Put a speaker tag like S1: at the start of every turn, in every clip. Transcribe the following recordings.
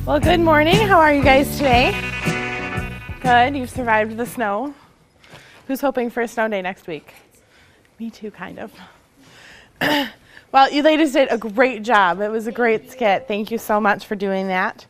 S1: Well, good morning. How are you guys today? Good. You've survived the snow. Who's hoping for a snow day next week? Me too, kind of. Well, you ladies did a great job. It was a great skit. Thank you so much for doing that.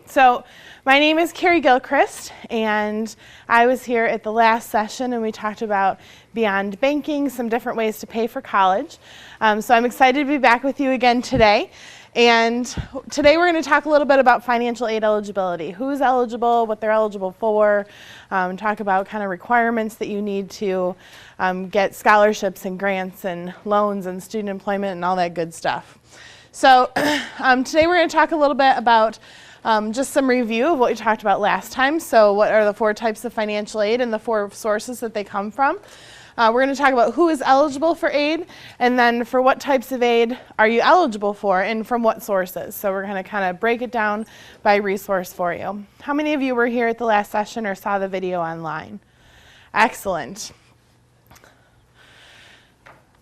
S1: So my name is Carrie Gilchrist, and I was here at the last session, and we talked about beyond banking, some different ways to pay for college. So I'm excited to be back with you again today. And today we're going to talk a little bit about financial aid eligibility. Who's eligible, what they're eligible for, talk about kind of requirements that you need to get scholarships and grants and loans and student employment and all that good stuff. So today we're going to talk a little bit about just some review of what we talked about last time. So what are the 4 types of financial aid and the 4 sources that they come from. We're going to talk about who is eligible for aid, and then for what types of aid are you eligible for and from what sources. So we're going to kind of break it down by resource for you. How many of you were here at the last session or saw the video online? Excellent.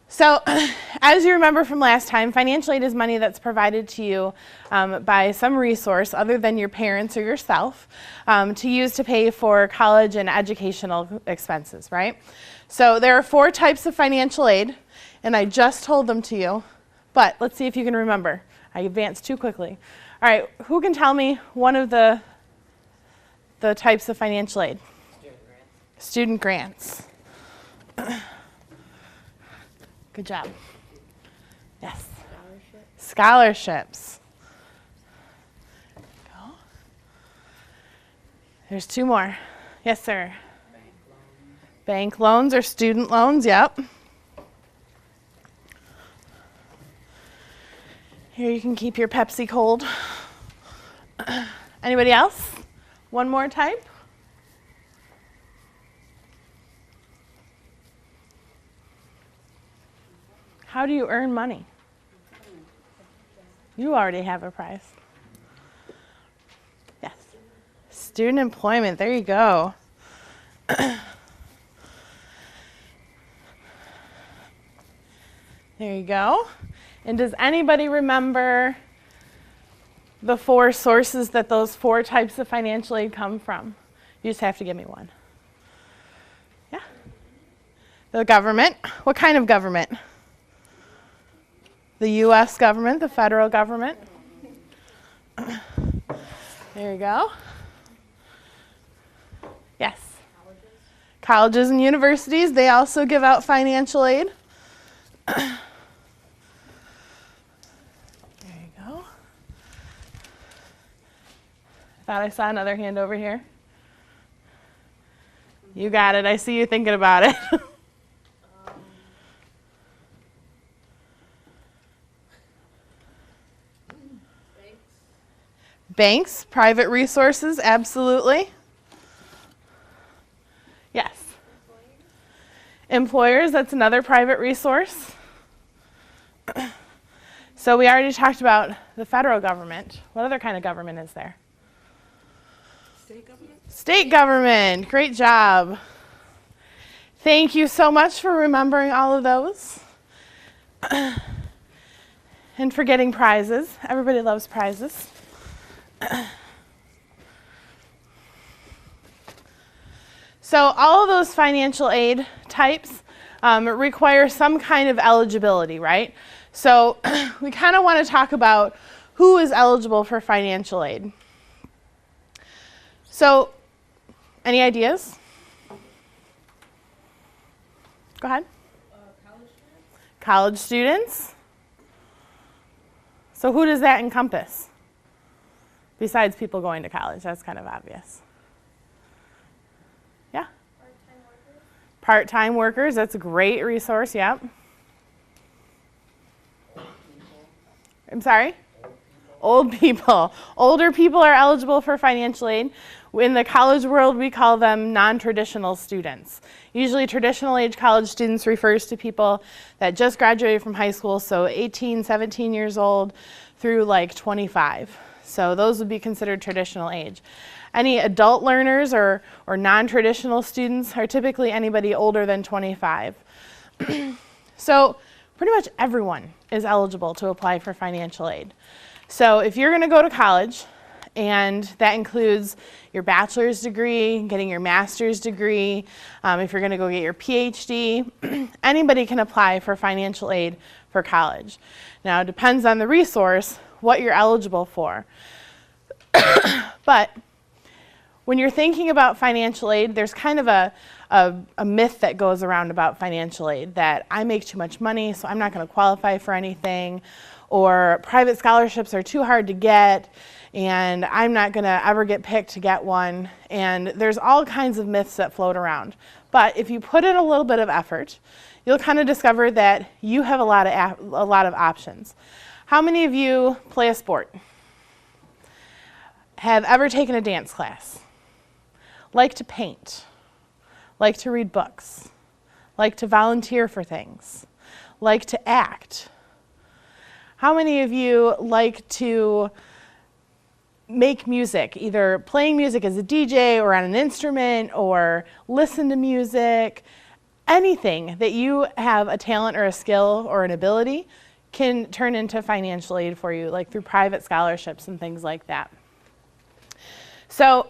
S1: So as you remember from last time, financial aid is money that's provided to you by some resource other than your parents or yourself to use to pay for college and educational expenses, right? So there are 4 types of financial aid, and I just told them to you, but let's see if you can remember. I advanced too quickly. All right, who can tell me one of the types of financial aid? Student grants. Good job. Yes. Scholarships. Go. There's 2 more. Yes, sir. Bank loans or student loans, yep. Here you can keep your Pepsi cold. Anybody else? One more type? How do you earn money? You already have a prize. Yes. Student employment, there you go. There you go. And does anybody remember the 4 sources that those 4 types of financial aid come from? You just have to give me one. Yeah? The government. What kind of government? The U.S. government, the federal government. There you go. Yes. Colleges and universities, they also give out financial aid. Thought I saw another hand over here. You got it. I see you thinking about it. Banks, private resources, absolutely. Yes. Employers, that's another private resource. So we already talked about the federal government. What other kind of government is there? State government. State government. Great job. Thank you so much for remembering all of those. And for getting prizes. Everybody loves prizes. So all of those financial aid types require some kind of eligibility, right? So we kind of want to talk about who is eligible for financial aid. So, any ideas? Go ahead.
S2: College students.
S1: College students. So who does that encompass? Besides people going to college, that's kind of obvious. Yeah?
S2: Part-time workers.
S1: Part-time workers, that's a great resource, yep. I'm sorry? Old people. Older people are eligible for financial aid. In the college world, we call them non-traditional students. Usually traditional age college students refers to people that just graduated from high school, so 18, 17 years old through like 25. So those would be considered traditional age. Any adult learners or non-traditional students are typically anybody older than 25. So pretty much everyone is eligible to apply for financial aid. So if you're going to go to college, and that includes your bachelor's degree, getting your master's degree, if you're going to go get your PhD, anybody can apply for financial aid for college. Now, it depends on the resource what you're eligible for. But when you're thinking about financial aid, there's kind of a myth that goes around about financial aid, that I make too much money, so I'm not going to qualify for anything, or private scholarships are too hard to get, and I'm not going to ever get picked to get one. And there's all kinds of myths that float around. But if you put in a little bit of effort, you'll kind of discover that you have a lot of options. How many of you play a sport? Have ever taken a dance class? Like to paint? Like to read books? Like to volunteer for things? Like to act? How many of you like to make music, either playing music as a DJ or on an instrument, or listen to music? Anything that you have a talent or a skill or an ability can turn into financial aid for you, like through private scholarships and things like that. So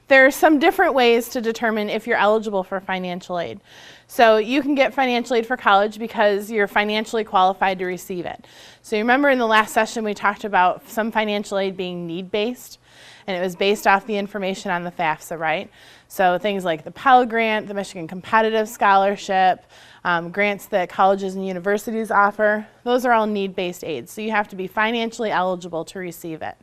S1: there are some different ways to determine if you're eligible for financial aid. So you can get financial aid for college because you're financially qualified to receive it. So you remember in the last session we talked about some financial aid being need-based, and it was based off the information on the FAFSA, right? So things like the Pell Grant, the Michigan Competitive Scholarship, grants that colleges and universities offer, those are all need-based aids. So you have to be financially eligible to receive it.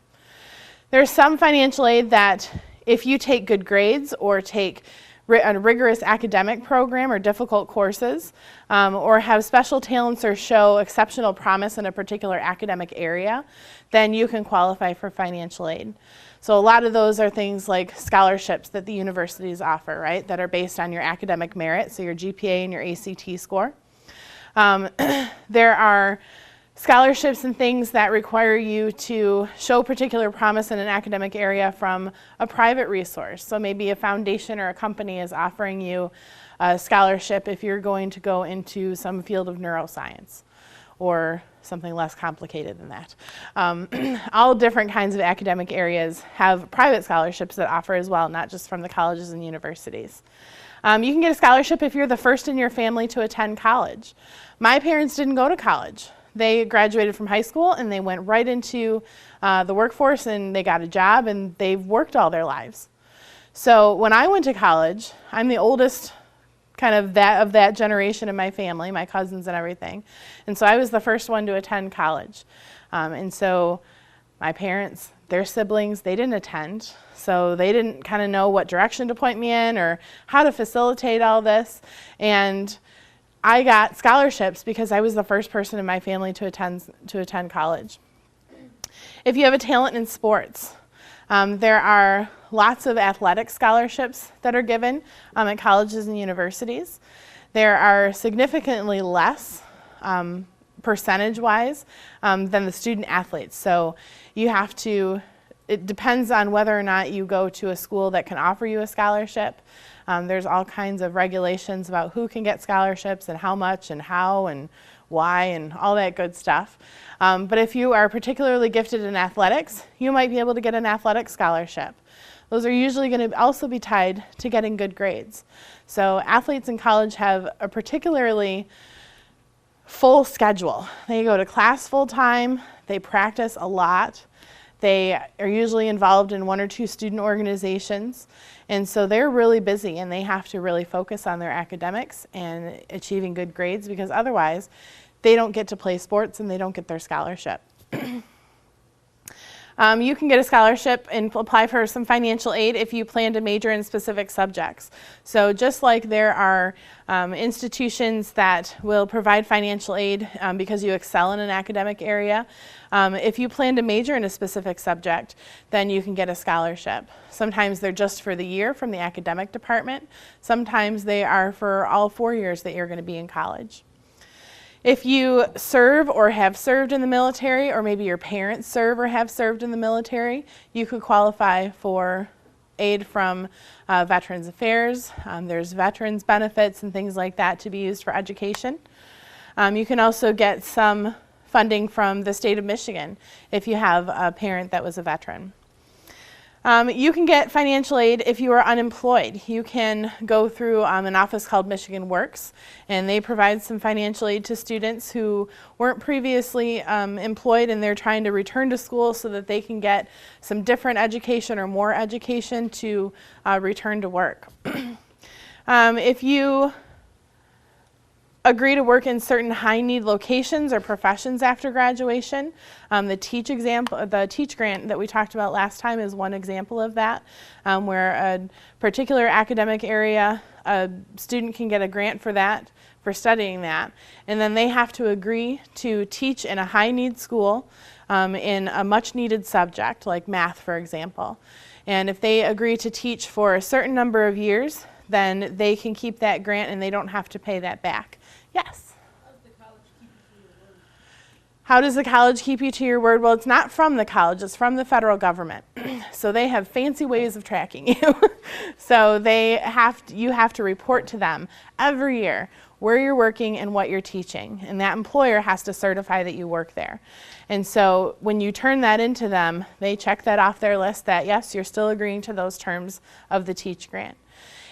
S1: There's some financial aid that if you take good grades or take a rigorous academic program or difficult courses, or have special talents or show exceptional promise in a particular academic area, then you can qualify for financial aid. So a lot of those are things like scholarships that the universities offer, right, that are based on your academic merit, so your GPA and your ACT score. There are scholarships and things that require you to show particular promise in an academic area from a private resource. So maybe a foundation or a company is offering you a scholarship if you're going to go into some field of neuroscience or something less complicated than that. All different kinds of academic areas have private scholarships that offer as well, not just from the colleges and universities. You can get a scholarship if you're the first in your family to attend college. My parents didn't go to college. They graduated from high school and they went right into the workforce, and they got a job, and they've worked all their lives. So when I went to college, I'm the oldest kind of that generation in my family, my cousins and everything. And so I was the first one to attend college. And so my parents, their siblings, they didn't attend. So they didn't kind of know what direction to point me in or how to facilitate all this. And I got scholarships because I was the first person in my family to attend college. If you have a talent in sports, there are lots of athletic scholarships that are given at colleges and universities. There are significantly less percentage-wise than the student athletes. So you have to, it depends on whether or not you go to a school that can offer you a scholarship. There's all kinds of regulations about who can get scholarships and how much and how and why and all that good stuff. But if you are particularly gifted in athletics, you might be able to get an athletic scholarship. Those are usually going to also be tied to getting good grades. So athletes in college have a particularly full schedule. They go to class full time, they practice a lot, they are usually involved in one or two student organizations, and so they're really busy and they have to really focus on their academics and achieving good grades, because otherwise they don't get to play sports and they don't get their scholarship. You can get a scholarship and apply for some financial aid if you plan to major in specific subjects. So just like there are institutions that will provide financial aid because you excel in an academic area, if you plan to major in a specific subject, then you can get a scholarship. Sometimes they're just for the year from the academic department. Sometimes they are for all 4 years that you're going to be in college. If you serve or have served in the military, or maybe your parents serve or have served in the military, you could qualify for aid from Veterans Affairs. There's veterans benefits and things like that to be used for education. You can also get some funding from the state of Michigan if you have a parent that was a veteran. You can get financial aid if you are unemployed. You can go through an office called Michigan Works, and they provide some financial aid to students who weren't previously employed and they're trying to return to school so that they can get some different education or more education to return to work. If you agree to work in certain high-need locations or professions after graduation. The teach grant that we talked about last time is one example of that, where a particular academic area, a student can get a grant for that, for studying that, and then they have to agree to teach in a high-need school in a much-needed subject, like math, for example. And if they agree to teach for a certain number of years, then they can keep that grant and they don't have to pay that back. Yes? How does the college keep you to your word? Well, it's not from the college, it's from the federal government. So they have fancy ways of tracking you. So you have to report to them every year where you're working and what you're teaching. And that employer has to certify that you work there. And so when you turn that into them, they check that off their list that, yes, you're still agreeing to those terms of the teach grant.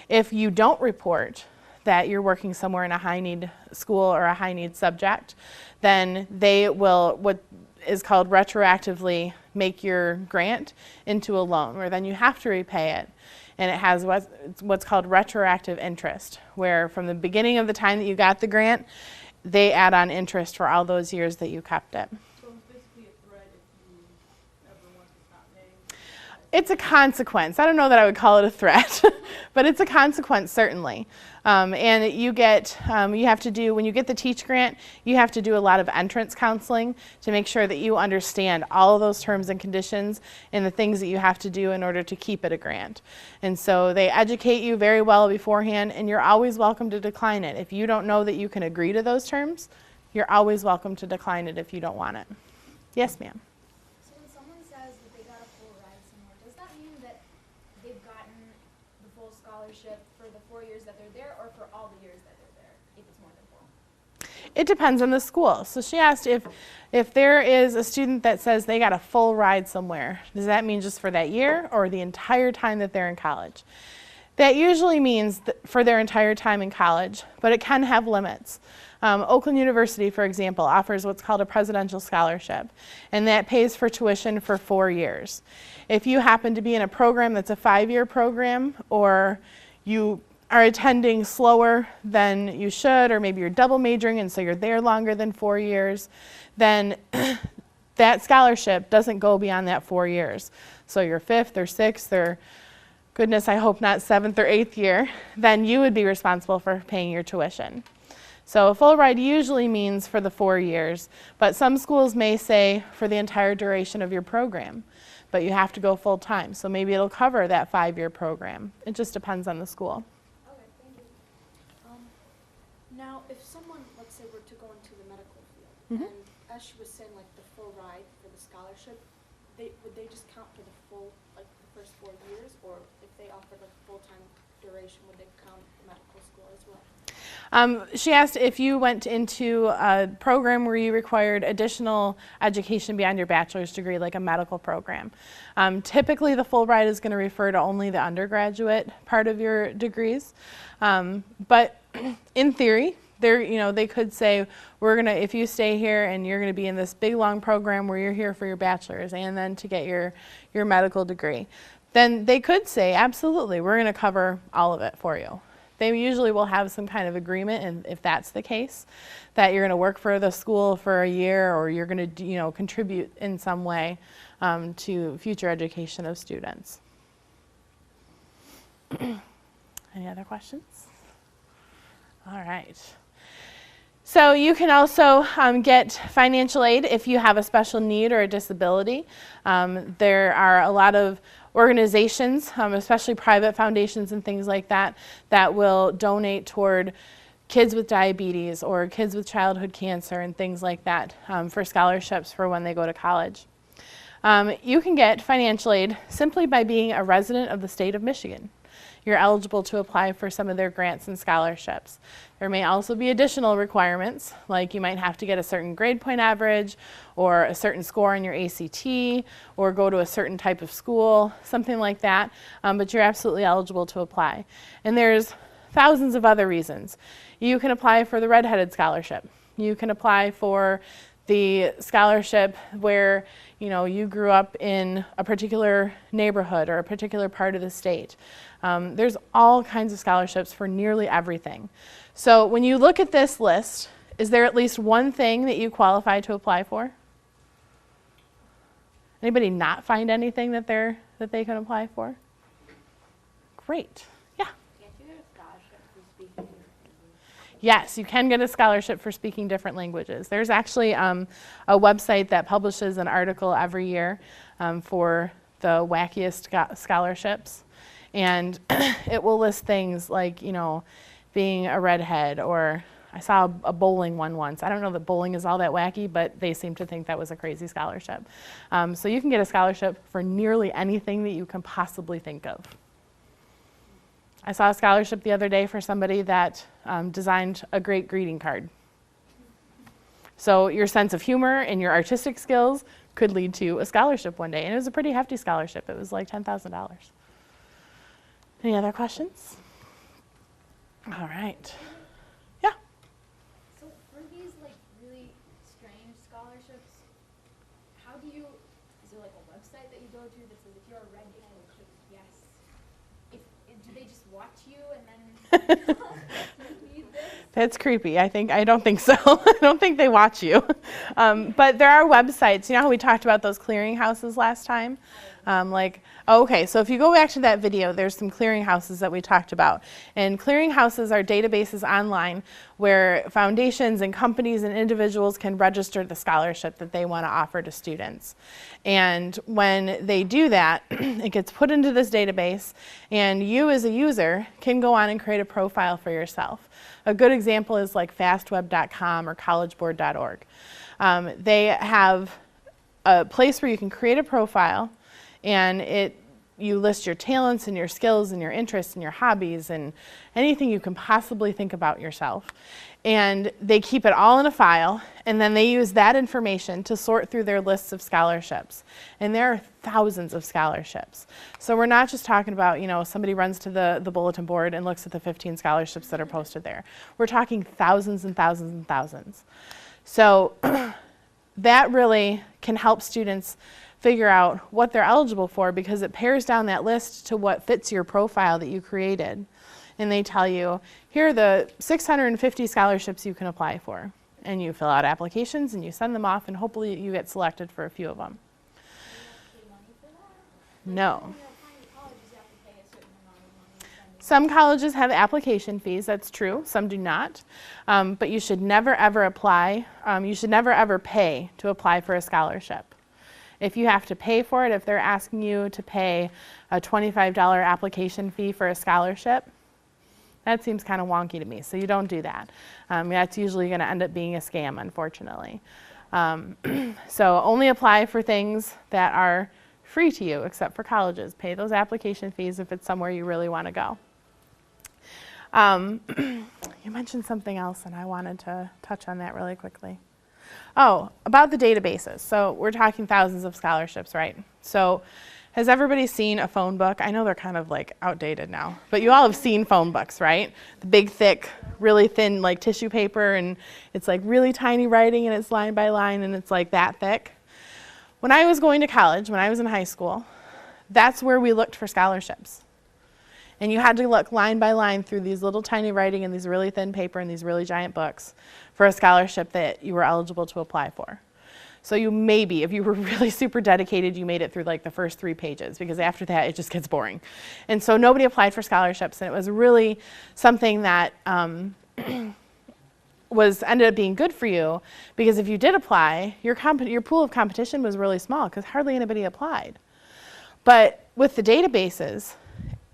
S1: If you don't report that you're working somewhere in a high-need school or a high-need subject, then they will, what is called retroactively, make your grant into a loan, where then you have to repay it. And it has what's called retroactive interest, where from the beginning of the time that you got the grant, they add on interest for all those years that you kept it.
S2: So it's basically a threat if you ever want to stop paying?
S1: It's a consequence. I don't know that I would call it a threat, but it's a consequence certainly. And you have to do, when you get the teach grant, you have to do a lot of entrance counseling to make sure that you understand all of those terms and conditions and the things that you have to do in order to keep it a grant. And so they educate you very well beforehand, and you're always welcome to decline it. If you don't know that you can agree to those terms, you're always welcome to decline it if you don't want it. Yes, ma'am.
S3: So when someone says that they got a full ride somewhere, does that mean that they've gotten the full scholarship for the 4 years that they're there, or for all the years that they're there, if it's more than 4?
S1: It depends on the school. So she asked if there is a student that says they got a full ride somewhere, does that mean just for that year or the entire time that they're in college? That usually means for their entire time in college, but it can have limits. Oakland University, for example, offers what's called a presidential scholarship, and that pays for tuition for 4 years. If you happen to be in a program that's a 5-year program, or you are attending slower than you should, or maybe you're double majoring and so you're there longer than 4 years, then that scholarship doesn't go beyond that 4 years. So your 5th or 6th or, goodness, I hope not 7th or 8th year, then you would be responsible for paying your tuition. So a full ride usually means for the 4 years, but some schools may say for the entire duration of your program, but you have to go full time. So maybe it'll cover that 5-year program. It just depends on the school.
S3: Okay, thank you. Now, if someone, let's say, were to go into the medical field, and as she was saying, like the full ride for the scholarship, would they just count for the full, like the first 4 years, or if they offered like full-time duration, would they count the medical school as well?
S1: She asked if you went into a program where you required additional education beyond your bachelor's degree, like a medical program. Typically, the full ride is going to refer to only the undergraduate part of your degrees. But in theory, they could say, if you stay here and you're going to be in this big long program where you're here for your bachelor's and then to get your medical degree, then they could say, absolutely, we're going to cover all of it for you. They usually will have some kind of agreement, and if that's the case, that you're going to work for the school for a year, or you're going to, contribute in some way to future education of students. Any other questions? All right. So you can also get financial aid if you have a special need or a disability. There are a lot of organizations, especially private foundations and things like that, that will donate toward kids with diabetes or kids with childhood cancer and things like that for scholarships for when they go to college. You can get financial aid simply by being a resident of the state of Michigan. you're eligible to apply for some of their grants and scholarships. There may also be additional requirements, like you might have to get a certain grade point average or a certain score on your ACT or go to a certain type of school, something like that, but you're absolutely eligible to apply. And there's thousands of other reasons. You can apply for the redheaded scholarship. You can apply for the scholarship where you grew up in a particular neighborhood or a particular part of the state. There's all kinds of scholarships for nearly everything. So when you look at this list, is there at least one thing that you qualify to apply for? Anybody not find anything that they can apply for? Great. Yeah.
S3: Can't you get a scholarship for speaking different languages?
S1: Yes, you can get a scholarship for speaking different languages. There's actually a website that publishes an article every year for the wackiest scholarships. And it will list things like, being a redhead, or I saw a bowling one once. I don't know that bowling is all that wacky, but they seem to think that was a crazy scholarship. So you can get a scholarship for nearly anything that you can possibly think of. I saw a scholarship the other day for somebody that designed a great greeting card. So your sense of humor and your artistic skills could lead to a scholarship one day. And it was a pretty hefty scholarship. It was like $10,000. Any other questions? All right. Yeah.
S4: So for these really strange scholarships, how do you, is there like a website that you go to that says if you're a redhead, click yes? Do they just watch you and then read this?
S1: That's creepy. I don't think so. I don't think they watch you. But there are websites. You know how we talked about those clearinghouses last time? Okay, so if you go back to that video, there's some clearinghouses that we talked about. And clearinghouses are databases online where foundations and companies and individuals can register the scholarship that they want to offer to students. And when they do that, it gets put into this database, and you as a user can go on and create a profile for yourself. A good example is like fastweb.com or collegeboard.org. They have a place where you can create a profile, and you list your talents and your skills and your interests and your hobbies and anything you can possibly think about yourself. And they keep it all in a file, and then they use that information to sort through their lists of scholarships. And there are thousands of scholarships. So we're not just talking about, somebody runs to the bulletin board and looks at the 15 scholarships that are posted there. We're talking thousands and thousands and thousands. So that really can help students figure out what they're eligible for, because it pares down that list to what fits your profile that you created. And they tell you, here are the 650 scholarships you can apply for. And you fill out applications and you send them off, and hopefully you get selected for a few of them. No. Some colleges have application fees, that's true. Some do not. But you should never ever apply, you should never ever pay to apply for a scholarship. If you have to pay for it, if they're asking you to pay a $25 application fee for a scholarship, that seems kind of wonky to me, so you don't do that. That's usually going to end up being a scam, unfortunately. So only apply for things that are free to you, except for colleges. Pay those application fees if it's somewhere you really want to go. You mentioned something else, and I wanted to touch on that really quickly. Oh, about the databases. So we're talking thousands of scholarships, right? So has everybody seen a phone book? I know they're kind of outdated now, but you all have seen phone books, right? The big, thick, really thin tissue paper, and it's really tiny writing, and it's line by line, and it's that thick. When I was going to college, when I was in high school, that's where we looked for scholarships. And you had to look line by line through these little tiny writing and these really thin paper and these really giant books for a scholarship that you were eligible to apply for. So you maybe, if you were really super dedicated, you made it through the first 3 pages, because after that it just gets boring. And so nobody applied for scholarships, and it was really something that ended up being good for you, because if you did apply, your pool of competition was really small because hardly anybody applied. But with the databases,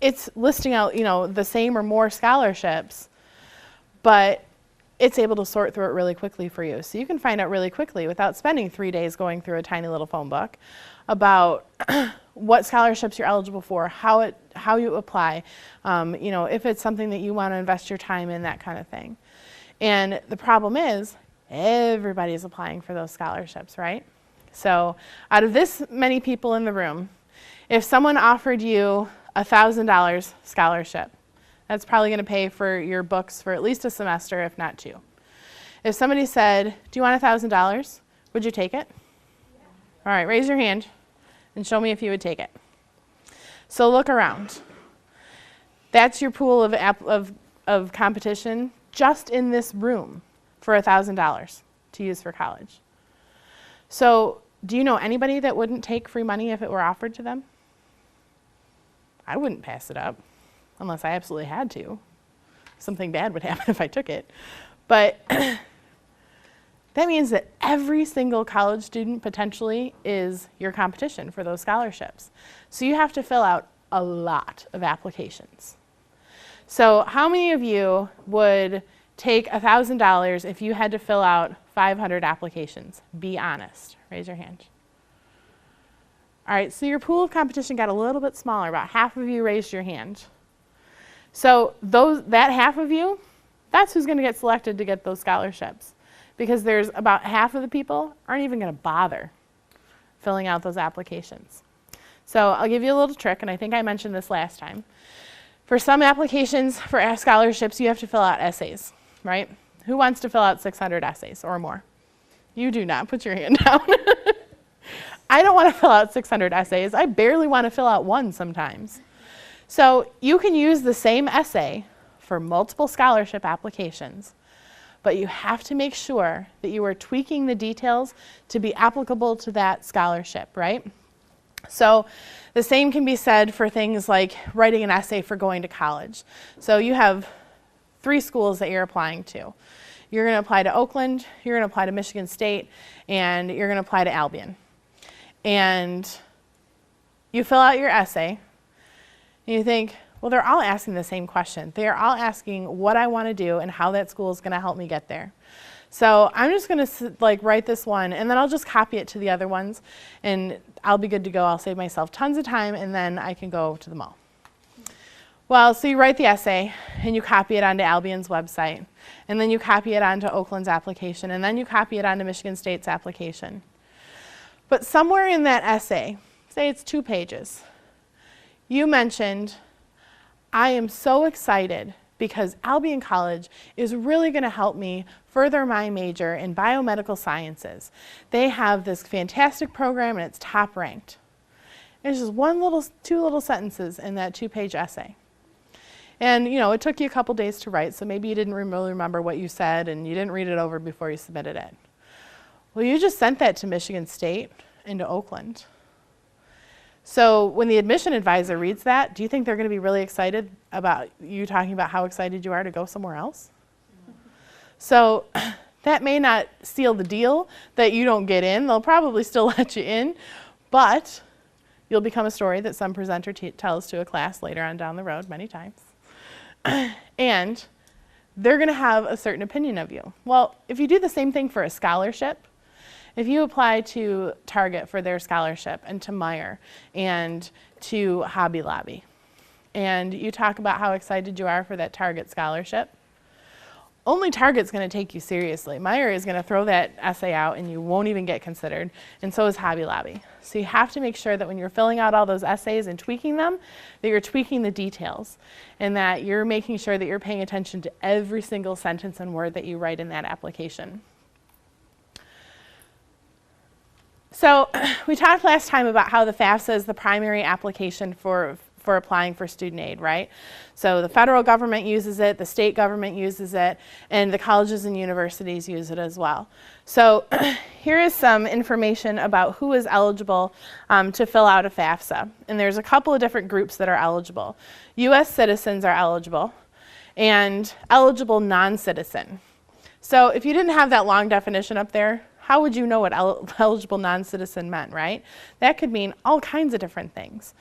S1: it's listing out, the same or more scholarships, but it's able to sort through it really quickly for you. So you can find out really quickly, without spending 3 days going through a tiny little phone book, about what scholarships you're eligible for, how how you apply, you know, if it's something that you want to invest your time in, that kind of thing. And the problem is, everybody's applying for those scholarships, right? So out of this many people in the room, if someone offered you a $1,000 scholarship, that's probably going to pay for your books for at least a semester, if not 2. If somebody said, do you want $1,000? Would you take it? Yeah. All right, raise your hand and show me if you would take it. So look around. That's your pool of competition just in this room for $1,000 to use for college. So do you know anybody that wouldn't take free money if it were offered to them? I wouldn't pass it up unless I absolutely had to. Something bad would happen if I took it. But that means that every single college student potentially is your competition for those scholarships. So you have to fill out a lot of applications. So how many of you would take $1,000 if you had to fill out 500 applications? Be honest. Raise your hand. All right, so your pool of competition got a little bit smaller. About half of you raised your hand. So that half of you, that's who's going to get selected to get those scholarships. Because there's about half of the people aren't even going to bother filling out those applications. So I'll give you a little trick, and I think I mentioned this last time. For some applications for scholarships, you have to fill out essays, right? Who wants to fill out 600 essays or more? You do not. Put your hand down. I don't want to fill out 600 essays. I barely want to fill out one sometimes. So you can use the same essay for multiple scholarship applications, but you have to make sure that you are tweaking the details to be applicable to that scholarship, right? So the same can be said for things like writing an essay for going to college. So you have 3 schools that you're applying to. You're going to apply to Oakland, you're going to apply to Michigan State, and you're going to apply to Albion. And you fill out your essay, and you think, well, they're all asking the same question. They are all asking what I want to do and how that school is going to help me get there. So I'm just going to write this one, and then I'll just copy it to the other ones, and I'll be good to go. I'll save myself tons of time, and then I can go to the mall. Well, so you write the essay, and you copy it onto Albion's website, and then you copy it onto Oakland's application, and then you copy it onto Michigan State's application. But somewhere in that essay, say it's 2 pages, you mentioned, I am so excited because Albion College is really going to help me further my major in biomedical sciences. They have this fantastic program and it's top ranked. It's just 2 little sentences in that 2-page essay. And you know, it took you a couple days to write, so maybe you didn't really remember what you said and you didn't read it over before you submitted it. Well, you just sent that to Michigan State and to Oakland. So when the admission advisor reads that, do you think they're going to be really excited about you talking about how excited you are to go somewhere else? So that may not seal the deal that you don't get in. They'll probably still let you in, but you'll become a story that some presenter tells to a class later on down the road many times. And they're going to have a certain opinion of you. Well, if you do the same thing for a scholarship, if you apply to Target for their scholarship and to Meijer and to Hobby Lobby, and you talk about how excited you are for that Target scholarship, only Target's going to take you seriously. Meijer is going to throw that essay out and you won't even get considered, and so is Hobby Lobby. So you have to make sure that when you're filling out all those essays and tweaking them, that you're tweaking the details and that you're making sure that you're paying attention to every single sentence and word that you write in that application. So we talked last time about how the FAFSA is the primary application for applying for student aid, right? So the federal government uses it, the state government uses it, and the colleges and universities use it as well. So here is some information about who is eligible to fill out a FAFSA. And there's a couple of different groups that are eligible. U.S. citizens are eligible, and eligible non-citizen. So if you didn't have that long definition up there, how would you know what eligible non-citizen meant, right? That could mean all kinds of different things.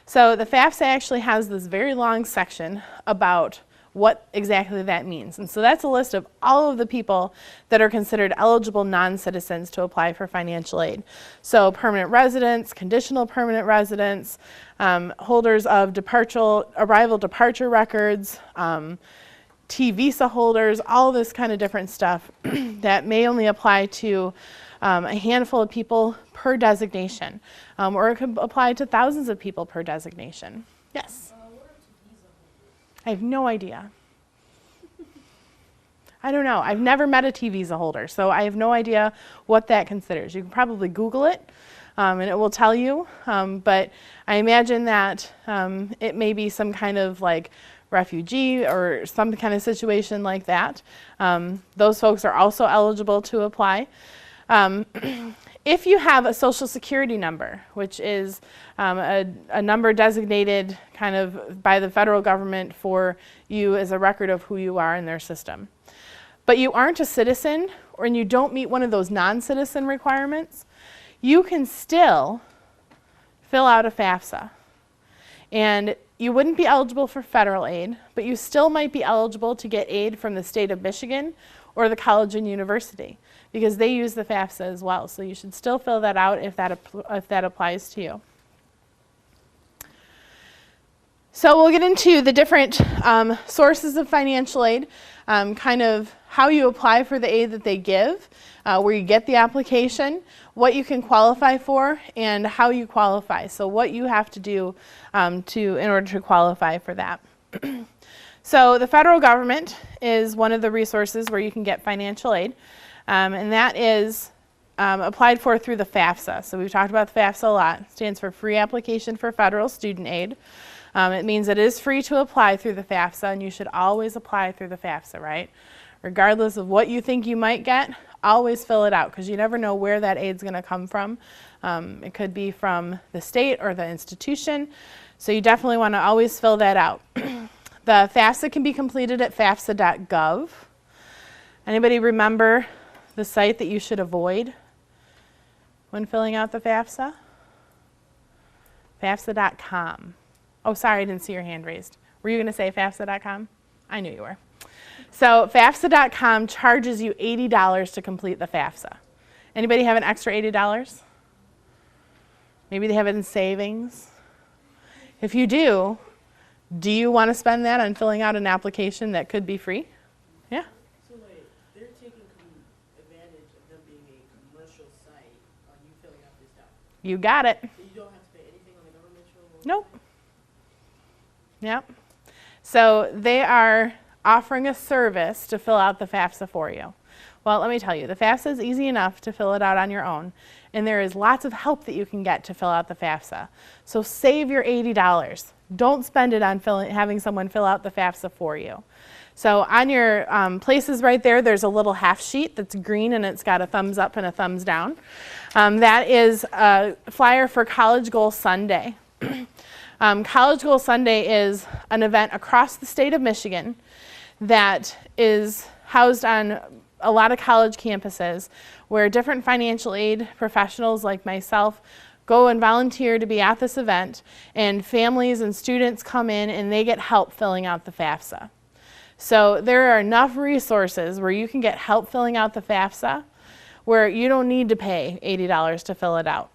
S1: So the FAFSA actually has this very long section about what exactly that means. And so that's a list of all of the people that are considered eligible non-citizens to apply for financial aid. So permanent residents, conditional permanent residents, holders of arrival departure records, T visa holders, all this kind of different stuff that may only apply to a handful of people per designation, or it could apply to thousands of people per designation. Yes? I have no idea. I don't know. I've never met a T visa holder, so I have no idea what that considers. You can probably Google it, and it will tell you, but I imagine that it may be some kind of like refugee or some kind of situation like that. Those folks are also eligible to apply. If you have a social security number, which is a number designated kind of by the federal government for you as a record of who you are in their system, but you aren't a citizen or you don't meet one of those non-citizen requirements, you can still fill out a FAFSA. And you wouldn't be eligible for federal aid, but you still might be eligible to get aid from the state of Michigan or the college and university, because they use the FAFSA as well. So you should still fill that out if that applies to you. So we'll get into the different sources of financial aid, kind of how you apply for the aid that they give, where you get the application, what you can qualify for, and how you qualify. So what you have to do in order to qualify for that. So the federal government is one of the resources where you can get financial aid, and that is applied for through the FAFSA. So we've talked about the FAFSA a lot. It stands for Free Application for Federal Student Aid. It means it is free to apply through the FAFSA, and you should always apply through the FAFSA, right? Regardless of what you think you might get, always fill it out, because you never know where that aid's going to come from. It could be from the state or the institution, so you definitely want to always fill that out. The FAFSA can be completed at FAFSA.gov. Anybody remember the site that you should avoid when filling out the FAFSA? FAFSA.com. Oh, sorry, I didn't see your hand raised. Were you going to say FAFSA.com? I knew you were. So FAFSA.com charges you $80 to complete the FAFSA. Anybody have an extra $80? Maybe they have it in savings. If you do you want to spend that on filling out an application that could be free? Yeah?
S2: So wait, they're taking advantage of them being a commercial site on you filling out this stuff.
S1: You got it.
S2: So you don't have to pay anything on the governmental website?
S1: Nope. Yep. So they are offering a service to fill out the FAFSA for you. Well, let me tell you, the FAFSA is easy enough to fill it out on your own, and there is lots of help that you can get to fill out the FAFSA. So save your $80. Don't spend it on having someone fill out the FAFSA for you. So on your places right there, there's a little half sheet that's green and it's got a thumbs up and a thumbs down. That is a flyer for College Goal Sunday. College Goal Sunday is an event across the state of Michigan that is housed on a lot of college campuses where different financial aid professionals like myself go and volunteer to be at this event, and families and students come in and they get help filling out the FAFSA. So there are enough resources where you can get help filling out the FAFSA where you don't need to pay $80 to fill it out.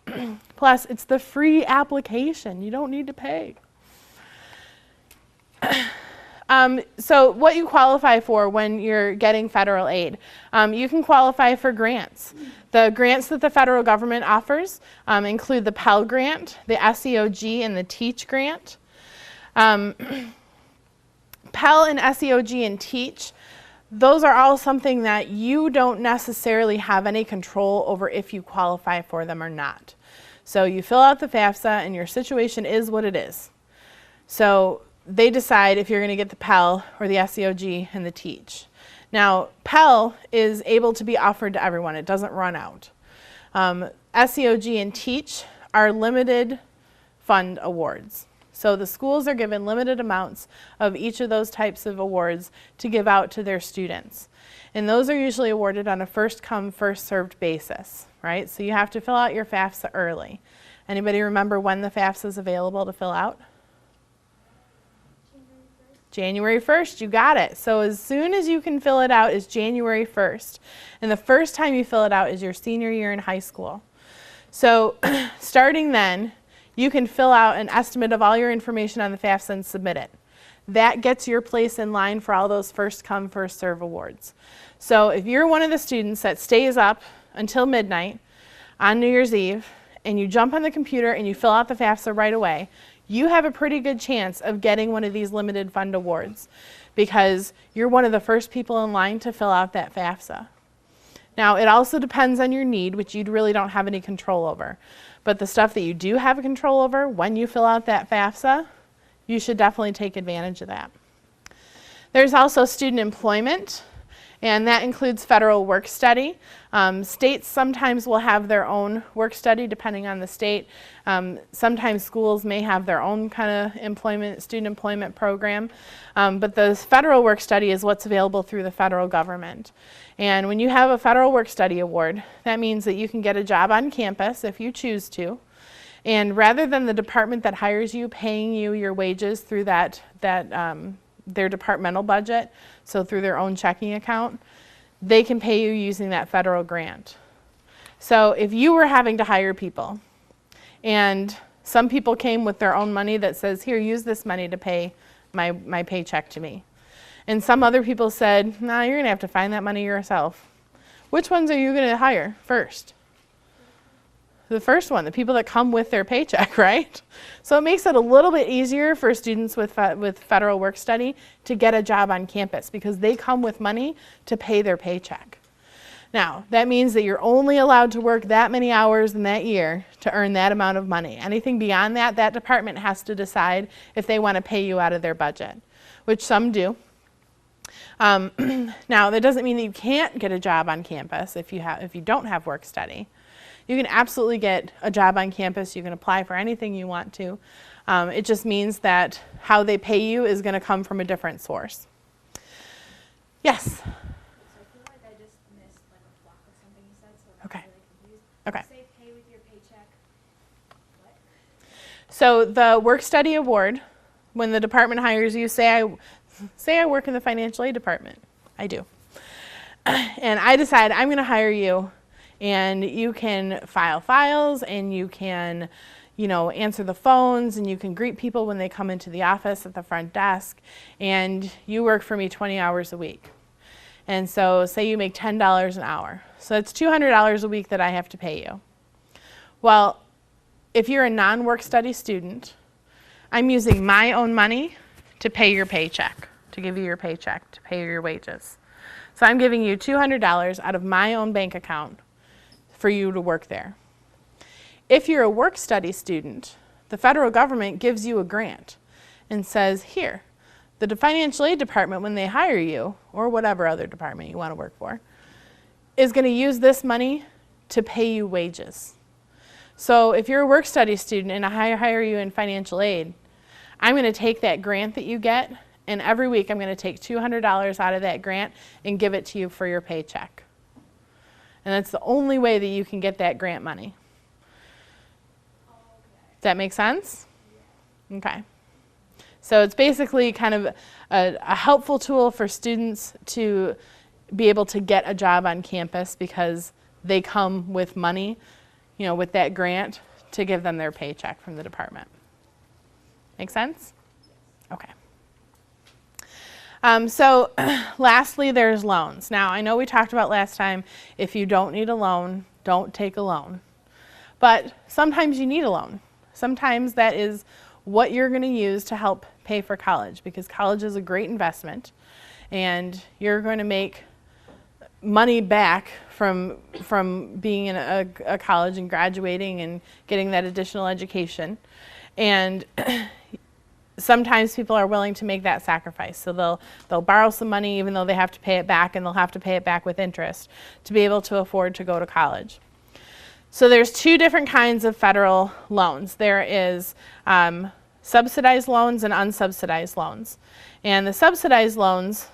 S1: Plus, it's the free application. You don't need to pay. So what you qualify for when you're getting federal aid, you can qualify for grants. The grants that the federal government offers include the Pell Grant, the SEOG, and the TEACH grant. Pell and SEOG and TEACH, those are all something that you don't necessarily have any control over if you qualify for them or not. So you fill out the FAFSA and your situation is what it is. So they decide if you're going to get the Pell or the SEOG and the TEACH. Now, Pell is able to be offered to everyone. It doesn't run out. SEOG and TEACH are limited fund awards. So the schools are given limited amounts of each of those types of awards to give out to their students. And those are usually awarded on a first come, first served basis, right? So you have to fill out your FAFSA early. Anybody remember when the FAFSA is available to fill out? January 1st, you got it. So as soon as you can fill it out is January 1st. And the first time you fill it out is your senior year in high school. So starting then, you can fill out an estimate of all your information on the FAFSA and submit it. That gets your place in line for all those first come, first serve awards. So if you're one of the students that stays up until midnight on New Year's Eve, and you jump on the computer and you fill out the FAFSA right away, you have a pretty good chance of getting one of these limited fund awards because you're one of the first people in line to fill out that FAFSA. Now, it also depends on your need, which you really don't have any control over. But the stuff that you do have control over, when you fill out that FAFSA, you should definitely take advantage of that. There's also student employment, and that includes federal work study. States sometimes will have their own work study depending on the state. Sometimes schools may have their own kind of student employment program. But the federal work study is what's available through the federal government. And when you have a federal work study award, that means that you can get a job on campus if you choose to. And rather than the department that hires you paying you your wages through their departmental budget, so through their own checking account, they can pay you using that federal grant. So if you were having to hire people, and some people came with their own money that says, here, use this money to pay my paycheck to me. And some other people said, nah, you're going to have to find that money yourself. Which ones are you going to hire first? The first one, the people that come with their paycheck, right? So it makes it a little bit easier for students with federal work study to get a job on campus because they come with money to pay their paycheck. Now, that means that you're only allowed to work that many hours in that year to earn that amount of money. Anything beyond that, that department has to decide if they want to pay you out of their budget, which some do. Now, that doesn't mean that you can't get a job on campus if you don't have work study. You can absolutely get a job on campus. You can apply for anything you want to. It just means that how they pay you is going to come from a different source. Yes?
S4: So I feel like I just missed like a block of something you said, so I'm
S1: Okay.
S4: really confused.
S1: Okay.
S4: You say pay with your paycheck. What?
S1: So the work study award, when the department hires you, say I work in the financial aid department. I do. And I decide I'm going to hire you. And you can file files, and you can, answer the phones, and you can greet people when they come into the office at the front desk, and you work for me 20 hours a week. And so say you make $10 an hour. So it's $200 a week that I have to pay you. Well, if you're a non-work study student, I'm using my own money to pay your paycheck, to give you your paycheck, to pay your wages. So I'm giving you $200 out of my own bank account for you to work there. If you're a work study student, the federal government gives you a grant and says, here, the financial aid department, when they hire you, or whatever other department you want to work for, is going to use this money to pay you wages. So if you're a work study student and I hire you in financial aid, I'm going to take that grant that you get, and every week I'm going to take $200 out of that grant and give it to you for your paycheck. And that's the only way that you can get that grant money. Does that make sense? Okay. So it's basically kind of a helpful tool for students to be able to get a job on campus because they come with money, with that grant to give them their paycheck from the department. Make sense? Okay. So lastly, there's loans. Now, I know we talked about last time, if you don't need a loan, don't take a loan. But sometimes you need a loan. Sometimes that is what you're going to use to help pay for college, because college is a great investment, and you're going to make money back from being in a college and graduating and getting that additional education. And sometimes people are willing to make that sacrifice. So they'll borrow some money even though they have to pay it back, and they'll have to pay it back with interest to be able to afford to go to college. So there's two different kinds of federal loans. There is subsidized loans and unsubsidized loans. And the subsidized loans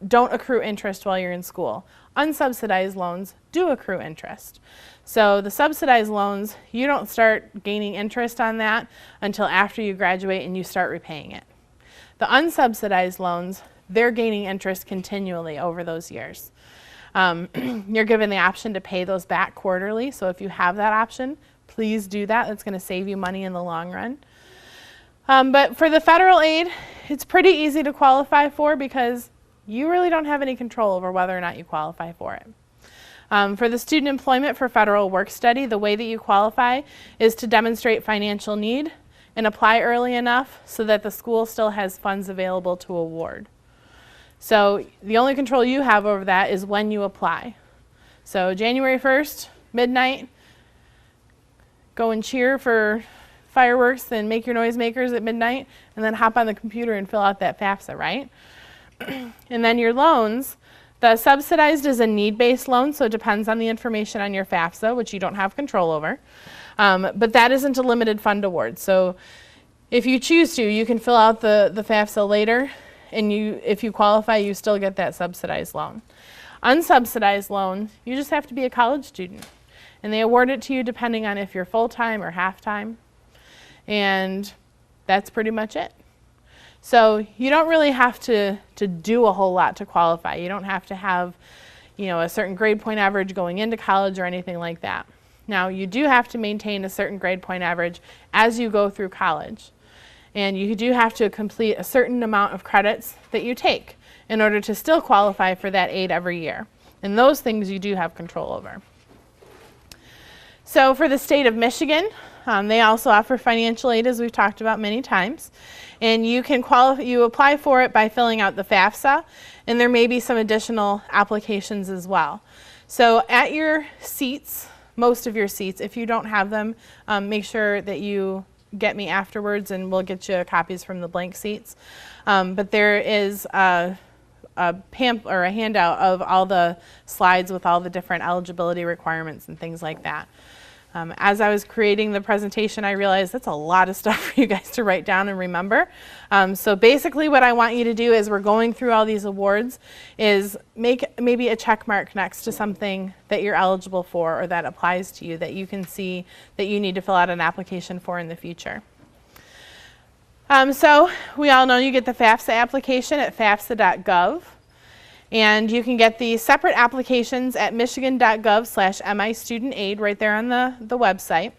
S1: don't accrue interest while you're in school. Unsubsidized loans do accrue interest. So the subsidized loans, you don't start gaining interest on that until after you graduate and you start repaying it. The unsubsidized loans, they're gaining interest continually over those years. You're given the option to pay those back quarterly, so if you have that option, please do that. That's going to save you money in the long run. But for the federal aid, it's pretty easy to qualify for because you really don't have any control over whether or not you qualify for it. For the student employment for federal work study, the way that you qualify is to demonstrate financial need and apply early enough so that the school still has funds available to award. So the only control you have over that is when you apply. So January 1st, midnight, go and cheer for fireworks and make your noisemakers at midnight, and then hop on the computer and fill out that FAFSA, right? And then your loans, the subsidized is a need-based loan, so it depends on the information on your FAFSA, which you don't have control over. But that isn't a limited fund award. So if you choose to, you can fill out the FAFSA later, and if you qualify, you still get that subsidized loan. Unsubsidized loan, you just have to be a college student. And they award it to you depending on if you're full-time or half-time. And that's pretty much it. So you don't really have to do a whole lot to qualify. You don't have to have, a certain grade point average going into college or anything like that. Now, you do have to maintain a certain grade point average as you go through college. And you do have to complete a certain amount of credits that you take in order to still qualify for that aid every year. And those things you do have control over. So for the state of Michigan, they also offer financial aid, as we've talked about many times. And you can you apply for it by filling out the FAFSA, and there may be some additional applications as well. So at your seats, most of your seats, if you don't have them, make sure that you get me afterwards, and we'll get you copies from the blank seats. But there is a pamphlet or a handout of all the slides with all the different eligibility requirements and things like that. As I was creating the presentation, I realized that's a lot of stuff for you guys to write down and remember. So basically what I want you to do as we're going through all these awards is make maybe a check mark next to something that you're eligible for or that applies to you that you can see that you need to fill out an application for in the future. So we all know you get the FAFSA application at fafsa.gov. And you can get the separate applications at michigan.gov/MIStudentAid right there on the website.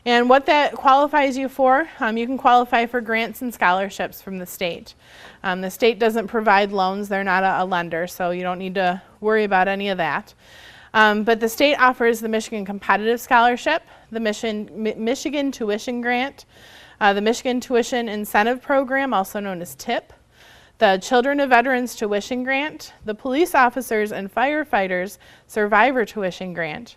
S1: And what that qualifies you for, you can qualify for grants and scholarships from the state. The state doesn't provide loans. They're not a lender, so you don't need to worry about any of that. But the state offers the Michigan Competitive Scholarship, the Michigan Tuition Grant, the Michigan Tuition Incentive Program, also known as TIP, the Children of Veterans Tuition Grant, the Police Officers and Firefighters Survivor Tuition Grant,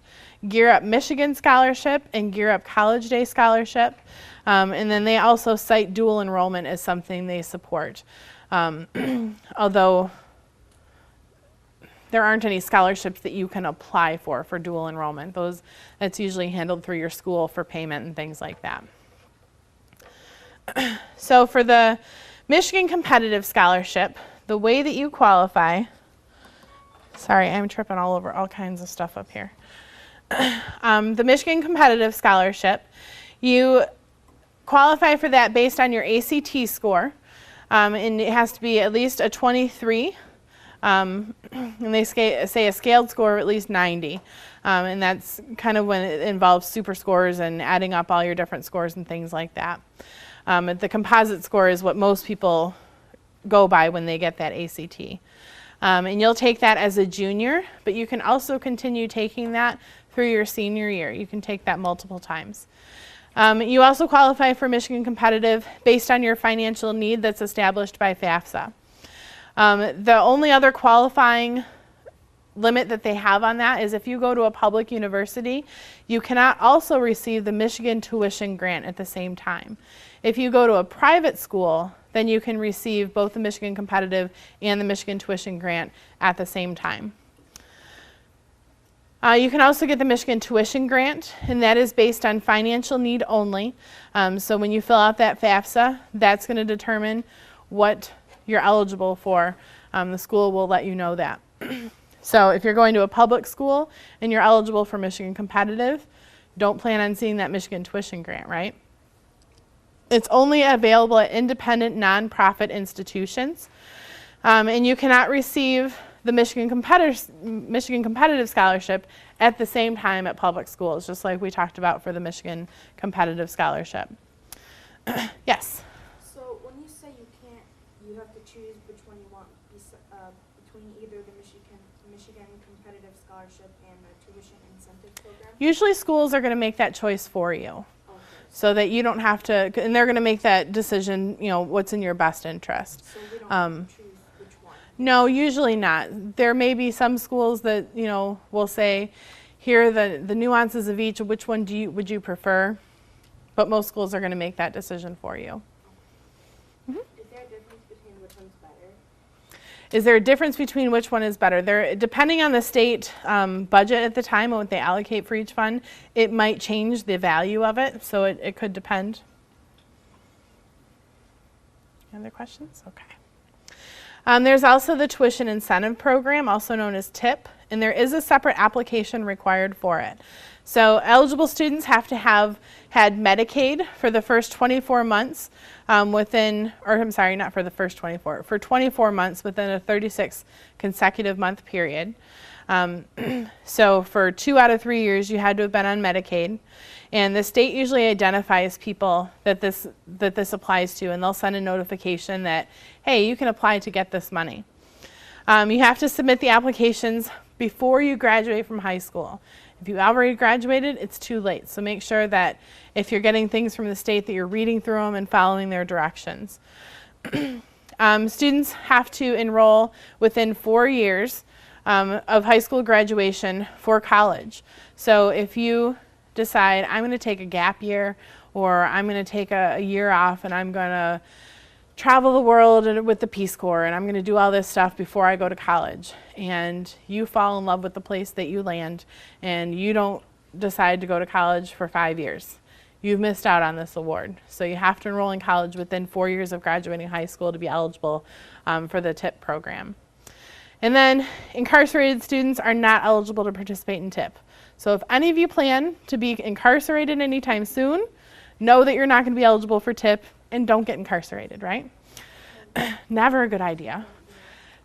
S1: Gear Up Michigan Scholarship, and Gear Up College Day Scholarship. And then they also cite dual enrollment as something they support. Although there aren't any scholarships that you can apply for dual enrollment. That's usually handled through your school for payment and things like that. So for the Michigan Competitive Scholarship, the way that you qualify, sorry, I'm tripping all over all kinds of stuff up here. The Michigan Competitive Scholarship, you qualify for that based on your ACT score, and it has to be at least a 23, and they say a scaled score of at least 90, and that's kind of when it involves super scores and adding up all your different scores and things like that. The composite score is what most people go by when they get that ACT. And you'll take that as a junior, but you can also continue taking that through your senior year. You can take that multiple times. You also qualify for Michigan Competitive based on your financial need that's established by FAFSA. The only other qualifying limit that they have on that is if you go to a public university, you cannot also receive the Michigan Tuition Grant at the same time. If you go to a private school, then you can receive both the Michigan Competitive and the Michigan Tuition Grant at the same time. You can also get the Michigan Tuition Grant, and that is based on financial need only. So when you fill out that FAFSA, that's going to determine what you're eligible for. The school will let you know that. So if you're going to a public school and you're eligible for Michigan Competitive, don't plan on seeing that Michigan Tuition Grant, right? It's only available at independent nonprofit institutions. And you cannot receive the Michigan Competitive Scholarship at the same time at public schools, just like we talked about for the Michigan Competitive Scholarship. Yes?
S3: So when you say you have to choose which one you want between either the Michigan Competitive Scholarship and the tuition incentive program?
S1: Usually schools are going to make that choice for you.
S3: Okay.
S1: So that you don't have to, and they're going to make that decision, what's in your best interest.
S3: So we don't have to choose which one?
S1: No, usually not. There may be some schools that, will say, here are the nuances of each, which one would you prefer? But most schools are going to make that decision for you.
S3: Is there a difference between which one's better?
S1: Is there a difference between which one is better? Depending on the state budget at the time and what they allocate for each fund, it might change the value of it, so it could depend. Any other questions? Okay. There's also the Tuition Incentive Program, also known as TIP, and there is a separate application required for it. So eligible students have to have had Medicaid for the first 24 months for 24 months within a 36 consecutive month period. So for 2 out of 3 years, you had to have been on Medicaid. And the state usually identifies people that this applies to, and they'll send a notification that, hey, you can apply to get this money. You have to submit the applications before you graduate from high school. If you already graduated, it's too late. So make sure that if you're getting things from the state that you're reading through them and following their directions. Students have to enroll within 4 years of high school graduation for college. So if you decide, I'm going to take a gap year, or I'm going to take a year off and I'm going to travel the world with the Peace Corps and I'm going to do all this stuff before I go to college, and you fall in love with the place that you land and you don't decide to go to college for 5 years, you've missed out on this award. So you have to enroll in college within 4 years of graduating high school to be eligible for the TIP program. And then incarcerated students are not eligible to participate in TIP. So if any of you plan to be incarcerated anytime soon, know that you're not going to be eligible for TIP, and don't get incarcerated, right? Never a good idea.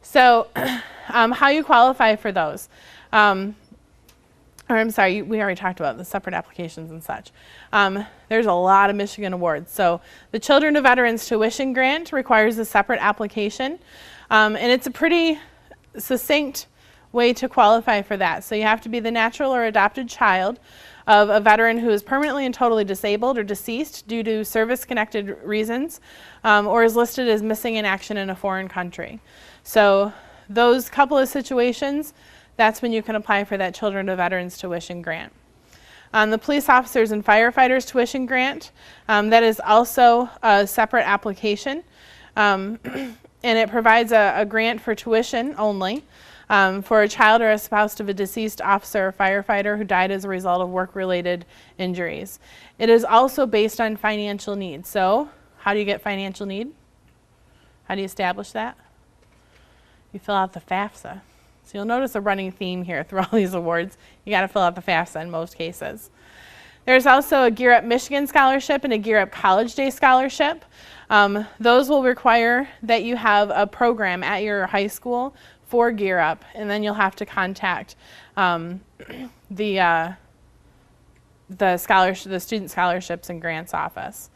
S1: So how you qualify for those. We already talked about the separate applications and such. There's a lot of Michigan awards. So the Children of Veterans Tuition Grant requires a separate application, and it's a pretty succinct way to qualify for that. So you have to be the natural or adopted child of a veteran who is permanently and totally disabled or deceased due to service-connected reasons, or is listed as missing in action in a foreign country. So those couple of situations, that's when you can apply for that Children of Veterans Tuition Grant. The Police Officers and Firefighters Tuition Grant, that is also a separate application, and it provides a grant for tuition only. For a child or a spouse of a deceased officer or firefighter who died as a result of work-related injuries. It is also based on financial need. So how do you get financial need? How do you establish that? You fill out the FAFSA. So you'll notice a running theme here through all these awards. You got to fill out the FAFSA in most cases. There's also a Gear Up Michigan Scholarship and a Gear Up College Day Scholarship. Those will require that you have a program at your high school for Gear Up, and then you'll have to contact the Student Scholarships and Grants Office.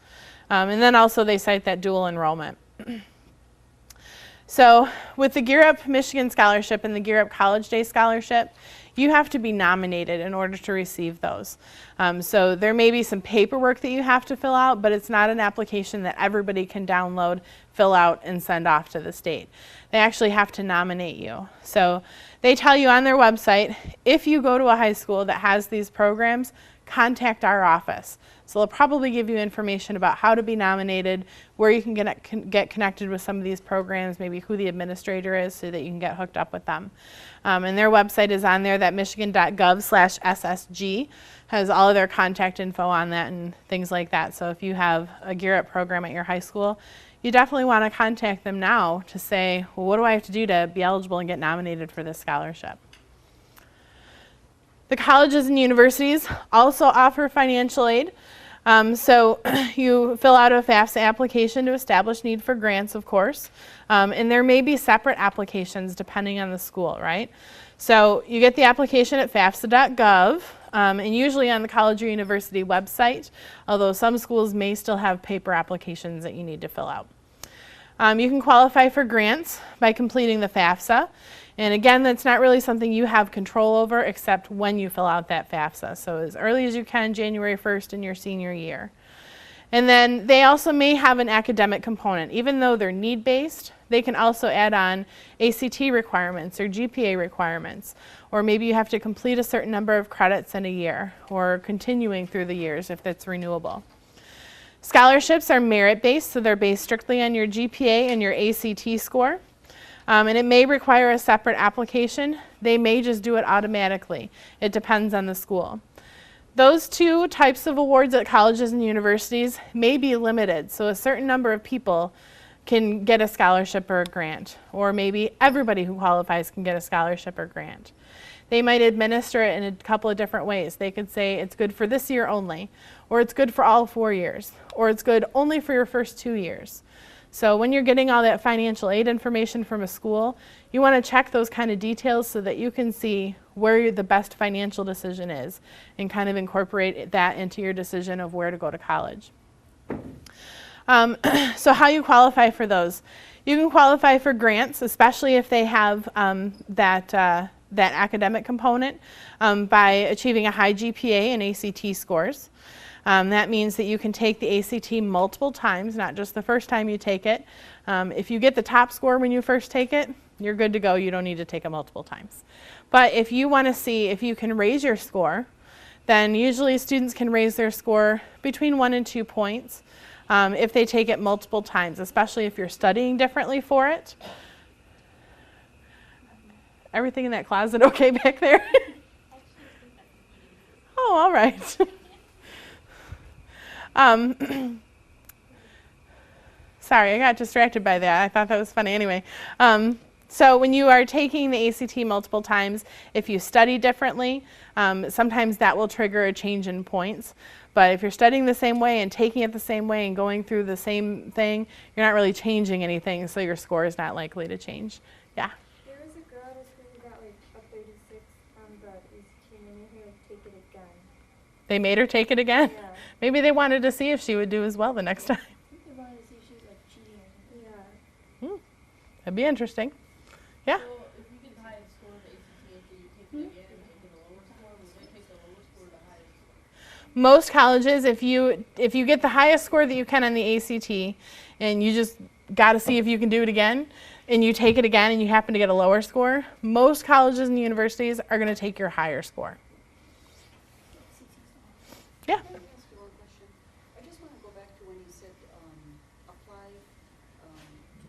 S1: And then also they cite that dual enrollment. So with the Gear Up Michigan Scholarship and the Gear Up College Day Scholarship, you have to be nominated in order to receive those. So there may be some paperwork that you have to fill out, but it's not an application that everybody can download, fill out, and send off to the state. They actually have to nominate you. So they tell you on their website, if you go to a high school that has these programs, contact our office. So they'll probably give you information about how to be nominated, where you can get connected with some of these programs, maybe who the administrator is so that you can get hooked up with them. And their website is on there, that michigan.gov/SSG has all of their contact info on that and things like that. So if you have a Gear Up program at your high school, you definitely want to contact them now to say, well, what do I have to do to be eligible and get nominated for this scholarship? The colleges and universities also offer financial aid. So you fill out a FAFSA application to establish need for grants, of course. And there may be separate applications depending on the school, right? So you get the application at FAFSA.gov, and usually on the college or university website, although some schools may still have paper applications that you need to fill out. You can qualify for grants by completing the FAFSA. And again, that's not really something you have control over except when you fill out that FAFSA. So as early as you can, January 1st in your senior year. And then they also may have an academic component. Even though they're need-based, they can also add on ACT requirements or GPA requirements. Or maybe you have to complete a certain number of credits in a year, or continuing through the years if that's renewable. Scholarships are merit-based, so they're based strictly on your GPA and your ACT score. And it may require a separate application. They may just do it automatically. It depends on the school. Those two types of awards at colleges and universities may be limited, so a certain number of people can get a scholarship or a grant, or maybe everybody who qualifies can get a scholarship or grant. They might administer it in a couple of different ways. They could say it's good for this year only, or it's good for all 4 years, or it's good only for your first 2 years. So when you're getting all that financial aid information from a school, you want to check those kind of details so that you can see where the best financial decision is and kind of incorporate that into your decision of where to go to college. So how you qualify for those? You can qualify for grants, especially if they have that academic component, by achieving a high GPA and ACT scores. That means that you can take the ACT multiple times, not just the first time you take it. If you get the top score when you first take it, you're good to go. You don't need to take it multiple times. But if you want to see if you can raise your score, then usually students can raise their score between 1 and 2 points if they take it multiple times, especially if you're studying differently for it. Everything in that closet okay back there? Oh, all right. Sorry, I got distracted by that. I thought that was funny anyway. So when you are taking the ACT multiple times, if you study differently, sometimes that will trigger a change in points. But if you're studying the same way and taking it the same way and going through the same thing, you're not really changing anything, so your score is not likely to change. Yeah?
S5: There was a girl at school who got like a 36 on the ACT and they made her take it again.
S1: They made her take it again?
S5: Yeah.
S1: Maybe they wanted to see if she would do as well the next time.
S5: I think they wanted to see if she was like cheating or something. Yeah.
S1: That'd be interesting. Yeah?
S2: So if you get the highest score of the ACT after you take it again and get a lower score, will they take the lower score or the highest score?
S1: Most colleges, if you get the highest score that you can on the ACT and you just got to see if you can do it again, and you take it again and you happen to get a lower score, most colleges and universities are going to take your higher score. Yeah?
S6: Let me ask you one question. I just want to go back to when you said apply,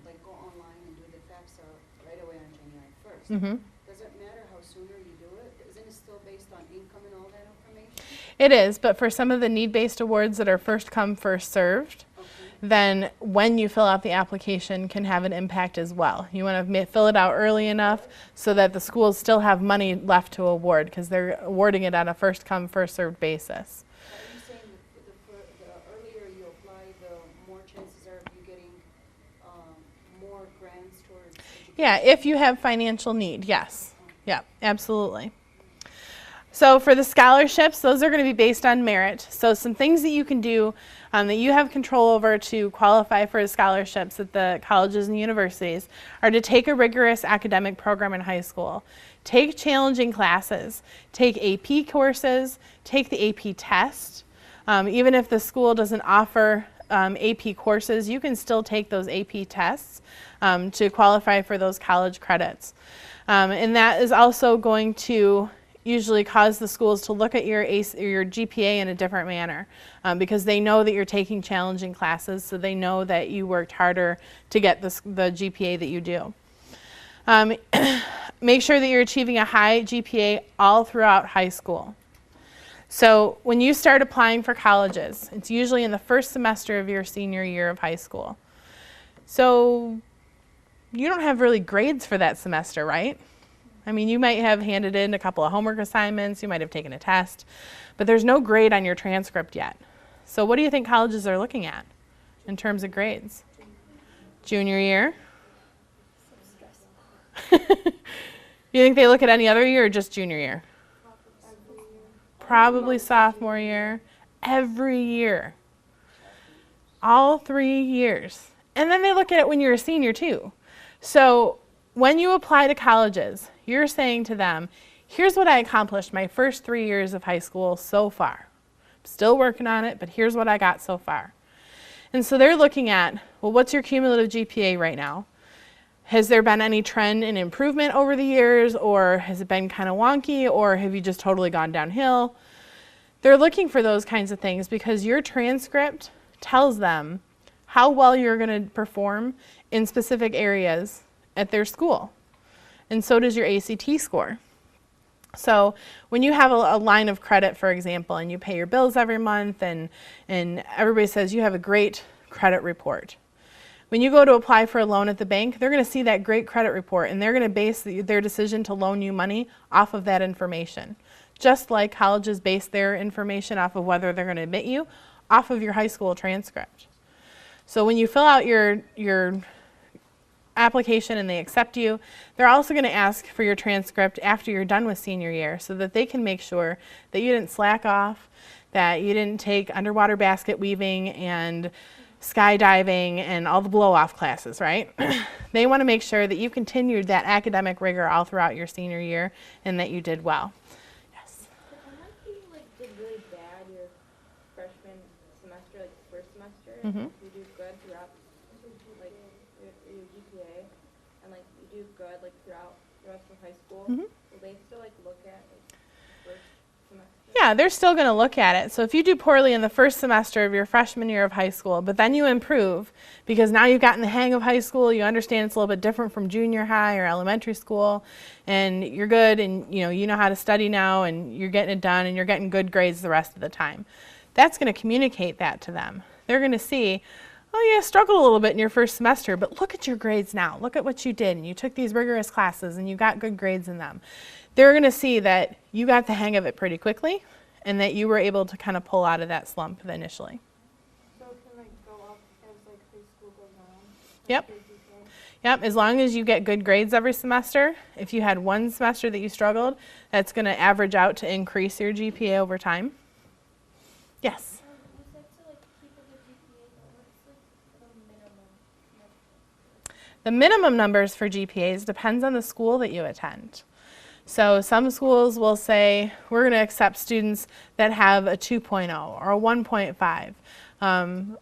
S6: like go online and do the FAFSA right away on January 1st.
S1: Mm-hmm.
S6: Does it matter how sooner you do it? Isn't it still based on income and all that information?
S1: It is, but for some of the need-based awards that are first come, first served,
S6: Okay.
S1: then when you fill out the application can have an impact as well. You want to fill it out early enough so that the schools still have money left to award because they're awarding it on a first come, first served basis.
S6: Are you saying the earlier you apply, the more chances are of you getting more grants towards education?
S1: Yeah, if you have financial need, yes. Yeah, absolutely. So for the scholarships, those are going to be based on merit. So some things that you can do that you have control over to qualify for scholarships at the colleges and universities are to take a rigorous academic program in high school, take challenging classes, take AP courses, take the AP test. Even if the school doesn't offer AP courses, you can still take those AP tests to qualify for those college credits. And that is also going to usually cause the schools to look at your GPA in a different manner because they know that you're taking challenging classes, so they know that you worked harder to get the GPA that you do. Make sure that you're achieving a high GPA all throughout high school. So when you start applying for colleges, it's usually in the first semester of your senior year of high school. So you don't have really grades for that semester, right? I mean, you might have handed in a couple of homework assignments, you might have taken a test, but there's no grade on your transcript yet. So what do you think colleges are looking at in terms of grades? Junior year? You think they look at any other year or just junior year? Probably sophomore year. Every year. All 3 years. And then they look at it when you're a senior too. So when you apply to colleges, you're saying to them, here's what I accomplished my first 3 years of high school so far. I'm still working on it, but here's what I got so far. And so they're looking at, well, what's your cumulative GPA right now? Has there been any trend in improvement over the years, or has it been kind of wonky, or have you just totally gone downhill? They're looking for those kinds of things because your transcript tells them how well you're going to perform in specific areas at their school. And so does your ACT score. So when you have a line of credit, for example, and you pay your bills every month and everybody says you have a great credit report. When you go to apply for a loan at the bank, they're going to see that great credit report and they're going to base their decision to loan you money off of that information. Just like colleges base their information off of whether they're going to admit you off of your high school transcript. So when you fill out your application and they accept you, they're also going to ask for your transcript after you're done with senior year so that they can make sure that you didn't slack off, that you didn't take underwater basket weaving and skydiving and all the blow-off classes, right? They want to make sure that you continued that academic rigor all throughout your senior year and that you did well. Yes?
S5: Unless you did really bad your freshman semester, first semester,
S1: Mm-hmm.
S5: you do good throughout your GPA, and you do good throughout the rest of high school,
S1: Mm-hmm.
S5: will they still look at the first semester?
S1: Yeah, they're still going to look at it. So if you do poorly in the first semester of your freshman year of high school, but then you improve because now you've gotten the hang of high school, you understand it's a little bit different from junior high or elementary school, and you're good and you know how to study now and you're getting it done and you're getting good grades the rest of the time. That's going to communicate that to them. They're going to see, oh yeah, struggled a little bit in your first semester, but look at your grades now. Look at what you did, and you took these rigorous classes and you got good grades in them. They're going to see that you got the hang of it pretty quickly and that you were able to kind of pull out of that slump initially.
S5: So it can go up as high school goes on?
S1: Yep. Yep, as long as you get good grades every semester. If you had one semester that you struggled, that's going to average out to increase your GPA over time. Yes?
S4: You said to keep a good GPA, but what's the minimum?
S1: The minimum numbers for GPAs depends on the school that you attend. So some schools will say, we're going to accept students that have a 2.0 or a 1.5.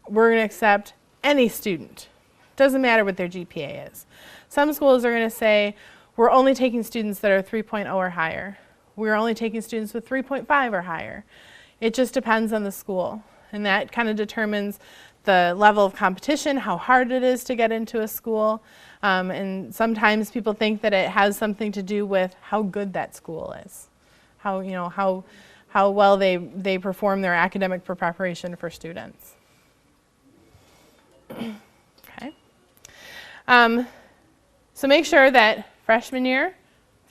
S1: We're going to accept any student. Doesn't matter what their GPA is. Some schools are going to say, we're only taking students that are 3.0 or higher. We're only taking students with 3.5 or higher. It just depends on the school. And that kind of determines the level of competition, how hard it is to get into a school. And sometimes people think that it has something to do with how good that school is, how well they perform their academic preparation for students. Okay. So make sure that freshman year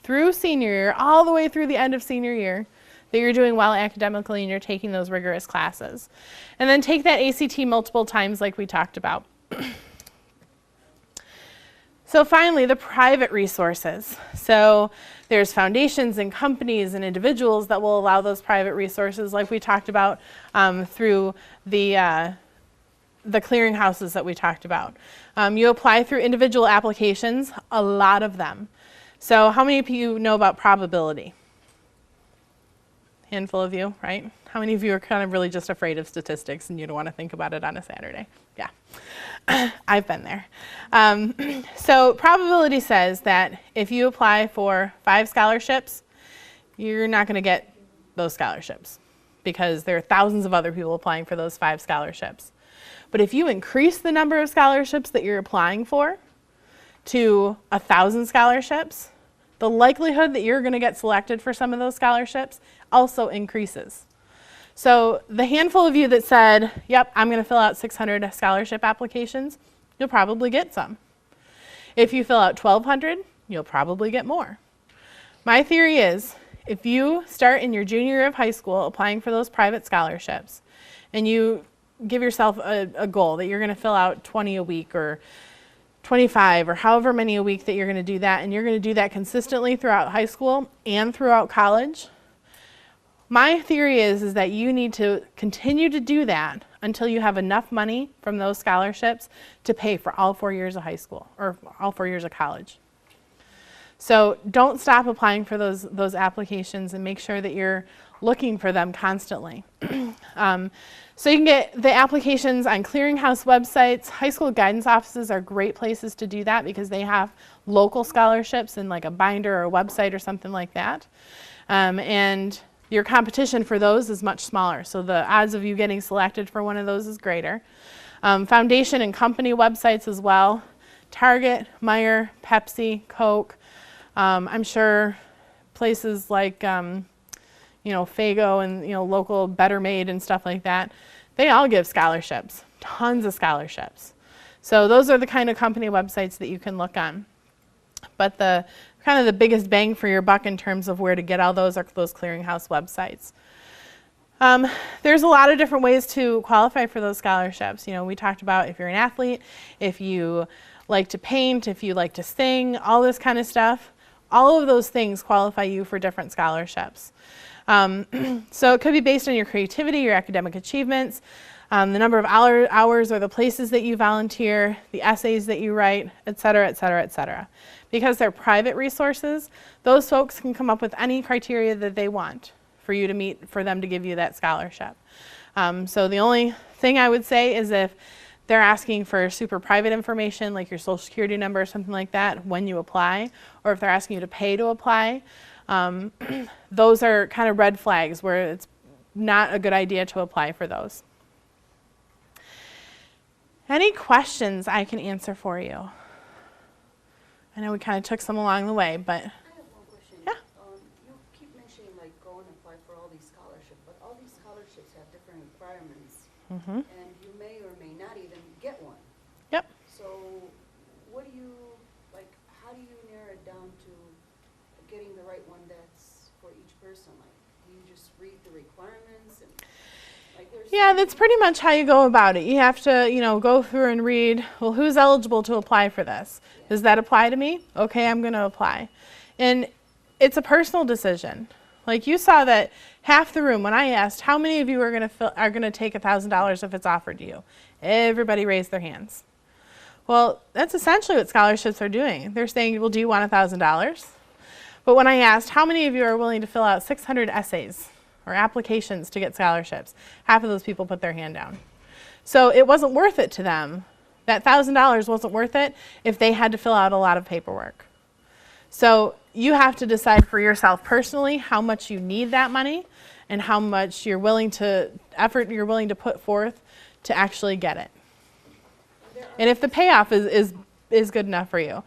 S1: through senior year, all the way through the end of senior year, that you're doing well academically and you're taking those rigorous classes. And then take that ACT multiple times like we talked about. So finally, the private resources. So there's foundations and companies and individuals that will allow those private resources like we talked about through the clearinghouses that we talked about. You apply through individual applications, a lot of them. So how many of you know about probability? Handful of you, right? How many of you are kind of really just afraid of statistics and you don't want to think about it on a Saturday? Yeah, I've been there. So probability says that if you apply for 5 scholarships, you're not going to get those scholarships because there are thousands of other people applying for those 5 scholarships. But if you increase the number of scholarships that you're applying for to 1,000 scholarships, the likelihood that you're going to get selected for some of those scholarships also increases. So the handful of you that said, yep, I'm going to fill out 600 scholarship applications, you'll probably get some. If you fill out 1,200, you'll probably get more. My theory is, if you start in your junior year of high school applying for those private scholarships, and you give yourself a goal that you're going to fill out 20 a week or 25 or however many a week that you're going to do that, and you're going to do that consistently throughout high school and throughout college, my theory is that you need to continue to do that until you have enough money from those scholarships to pay for all 4 years of high school or all 4 years of college. So don't stop applying for those applications, and make sure that you're looking for them constantly. So you can get the applications on clearinghouse websites. High school guidance offices are great places to do that because they have local scholarships in like a binder or a website or something like that. And your competition for those is much smaller, so the odds of you getting selected for one of those is greater. Foundation and company websites as well. Target, Meijer, Pepsi, Coke. I'm sure places like Fago and local Better Made and stuff like that, they all give scholarships, tons of scholarships. So those are the kind of company websites that you can look on. But the kind of the biggest bang for your buck in terms of where to get all those are those clearinghouse websites. There's a lot of different ways to qualify for those scholarships. We talked about if you're an athlete, if you like to paint, if you like to sing, all this kind of stuff. All of those things qualify you for different scholarships. So it could be based on your creativity, your academic achievements, the number of hours or the places that you volunteer, the essays that you write, et cetera, et cetera, et cetera. Because they're private resources, those folks can come up with any criteria that they want for you to meet, for them to give you that scholarship. So the only thing I would say is if they're asking for super private information like your social security number or something like that when you apply, or if they're asking you to pay to apply, those are kind of red flags where it's not a good idea to apply for those. Any questions I can answer for you? I know we kind of took some along the way, but
S6: I have one question.
S1: Yeah.
S6: You keep mentioning like go and apply for all these scholarships, but all these scholarships have different requirements, and you may or may not even get one.
S1: Yep.
S6: So what do you, like, how do you narrow it down to getting the right one that's for each person? Like, do you just read the requirements and like there's
S1: Yeah, that's pretty much how you go about it. You have to, go through and read, well, who's eligible to apply for this? Does that apply to me? Okay, I'm going to apply. And it's a personal decision. Like you saw that half the room, when I asked how many of you are going to take $1,000 if it's offered to you, everybody raised their hands. Well, that's essentially what scholarships are doing. They're saying, well, do you want $1,000? But when I asked how many of you are willing to fill out 600 essays or applications to get scholarships, half of those people put their hand down. So it wasn't worth it to them. That $1,000 wasn't worth it if they had to fill out a lot of paperwork. So you have to decide for yourself personally how much you need that money and how much effort you're willing to put forth to actually get it. And if the payoff is good enough for you.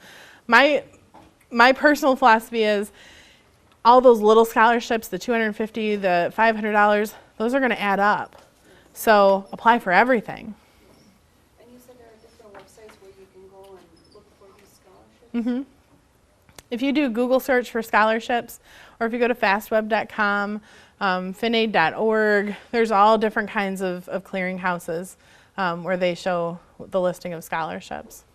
S1: My personal philosophy is all those little scholarships, the $250, the $500, those are going to add up. So apply for everything.
S6: And you said there are different websites where you can go and look for these scholarships?
S1: If you do Google search for scholarships, or if you go to fastweb.com, finaid.org, there's all different kinds of clearinghouses where they show the listing of scholarships.